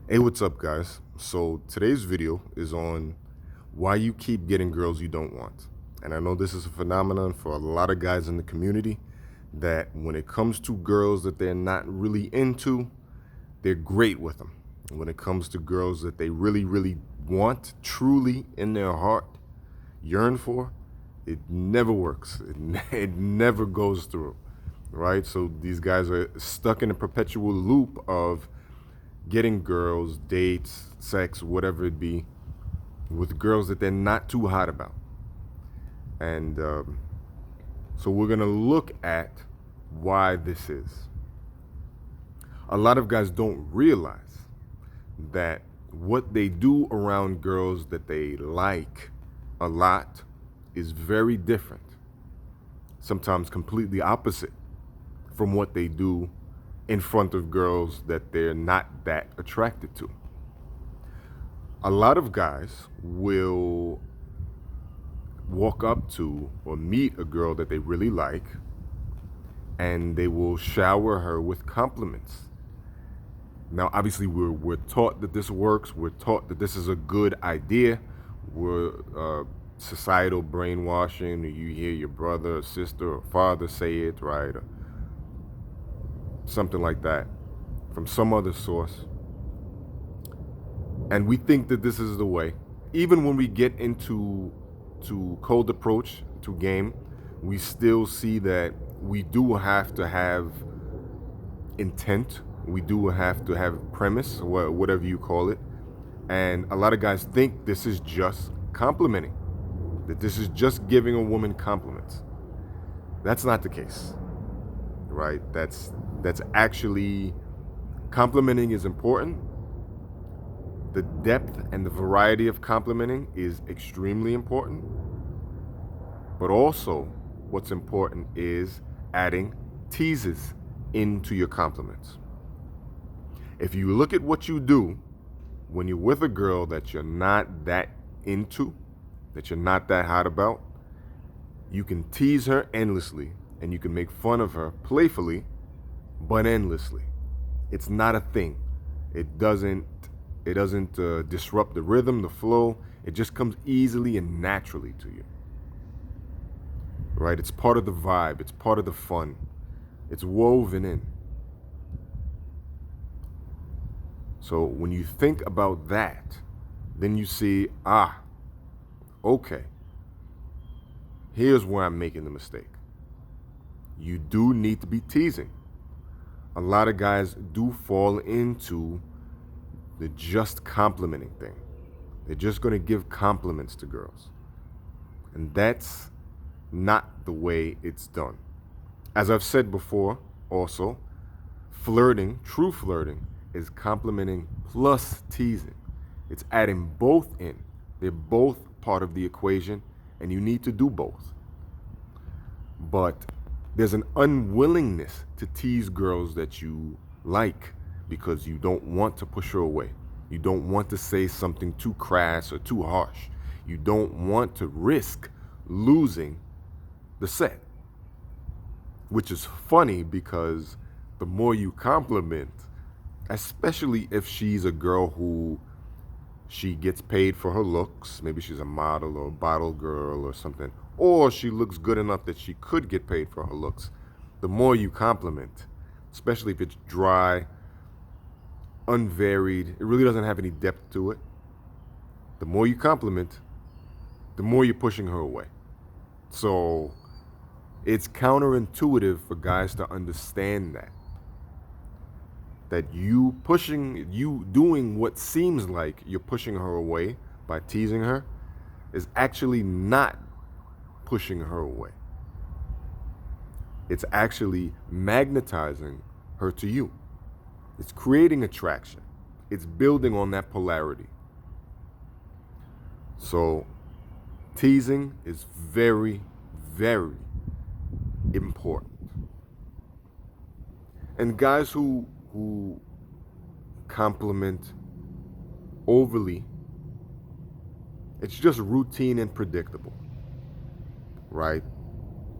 Hey, what's up, guys? So today's video is on why you keep getting girls you don't want. And I know this is a phenomenon for a lot of guys in the community that when it comes to girls that they're not really into, they're great with them. When it comes to girls that they really want, truly in their heart, yearn for, it never works. It never goes through, right? So these guys are stuck in a perpetual loop of getting girls, dates, sex, whatever it be, with girls that they're not too hot about. And so we're going to look at why this is. A lot of guys don't realize that what they do around girls that they like a lot is very different, sometimes completely opposite from what they do in front of girls that they're not that attracted to. A lot of guys will walk up to or meet a girl that they really like, and they will shower her with compliments. Now, obviously, we're taught that this works. We're taught that this is a good idea. We're societal brainwashing. You hear your brother or sister or father say it, right? Or something like that from some other source. And we think that this is the way. Even when we get into cold approach to game, we still see that we do have to have intent. We do have to have premise, whatever you call it. And a lot of guys think this is just complimenting, that this is just giving a woman compliments. That's not the case, right? That's actually, complimenting is important. The depth and the variety of complimenting is extremely important. But also, what's important is adding teases into your compliments. If you look at what you do when you're with a girl that you're not that into, that you're not that hot about, you can tease her endlessly and you can make fun of her playfully, but endlessly. It's not a thing. It doesn't disrupt the rhythm, the flow. It just comes easily and naturally to you, right? It's part of the vibe. It's part of the fun. It's woven in. So when you think about that, then you see, okay, here's where I'm making the mistake. You do need to be teasing. A lot of guys do fall into the just complimenting thing. They're just going to give compliments to girls. And that's not the way it's done. As I've said before, also, flirting, true flirting, is complimenting plus teasing. It's adding both in. They're both part of the equation, and you need to do both. But there's an unwillingness to tease girls that you like because you don't want to push her away. You don't want to say something too crass or too harsh. You don't want to risk losing the set. Which is funny because the more you compliment, especially if she's a girl who she gets paid for her looks, maybe she's a model or a bottle girl or something, or she looks good enough that she could get paid for her looks, the more you compliment, especially if it's dry, unvaried, it really doesn't have any depth to it, the more you compliment, the more you're pushing her away. So it's counterintuitive for guys to understand that you doing what seems like you're pushing her away by teasing her is actually not pushing her away. It's actually magnetizing her to you. It's creating attraction. It's building on that polarity. So teasing is very, very important. And guys who compliment overly, it's just routine and predictable, right?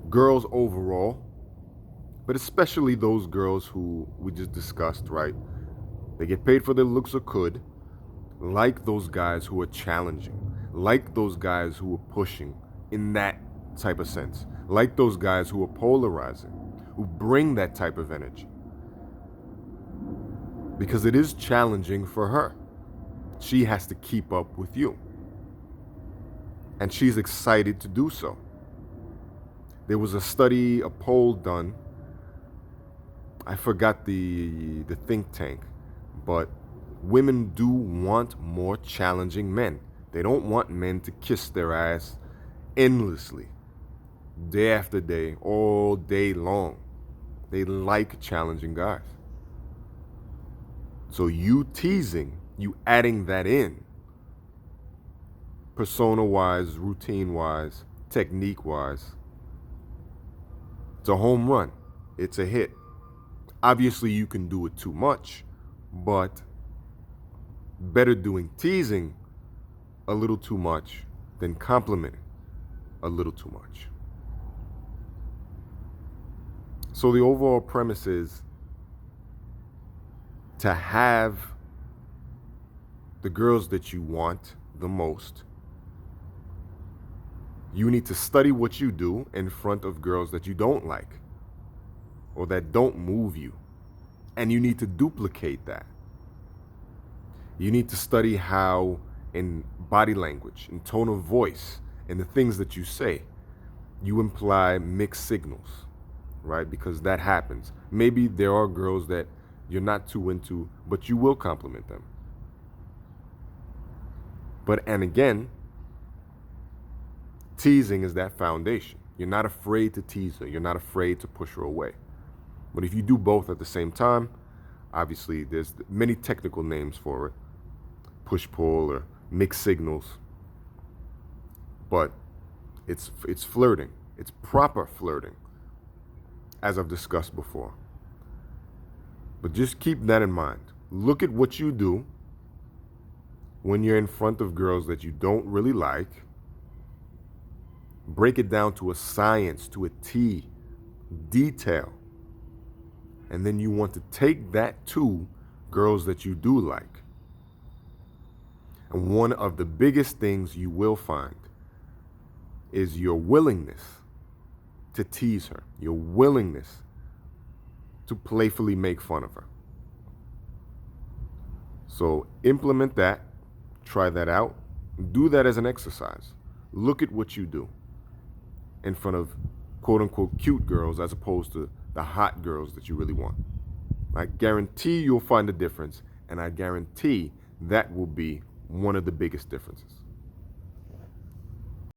Girls overall, but especially those girls who we just discussed, right? They get paid for their looks or could, like those guys who are challenging, like those guys who are pushing in that type of sense, like those guys who are polarizing, who bring that type of energy. Because it is challenging for her. She has to keep up with you. And she's excited to do so. There was a study, a poll done. I forgot the think tank, but women do want more challenging men. They don't want men to kiss their ass endlessly, day after day, all day long. They like challenging guys. So you teasing, you adding that in, persona-wise, routine-wise, technique-wise, it's a home run. It's a hit. Obviously, you can do it too much, but better doing teasing a little too much than complimenting a little too much. So the overall premise is to have the girls that you want the most. You need to study what you do in front of girls that you don't like or that don't move you. And you need to duplicate that. You need to study how in body language, in tone of voice, in the things that you say, you imply mixed signals, right? Because that happens. Maybe there are girls that you're not too into, but you will compliment them. And again, teasing is that foundation. You're not afraid to tease her. You're not afraid to push her away. But if you do both at the same time, obviously there's many technical names for it. Push-pull or mixed signals. But it's flirting. It's proper flirting, as I've discussed before. But just keep that in mind. Look at what you do when you're in front of girls that you don't really like. Break it down to a science, to a T, detail. And then you want to take that to girls that you do like. And one of the biggest things you will find is your willingness to tease her, your willingness to playfully make fun of her. So implement that, try that out, do that as an exercise. Look at what you do in front of quote unquote cute girls as opposed to the hot girls that you really want. I guarantee you'll find a difference, and I guarantee that will be one of the biggest differences.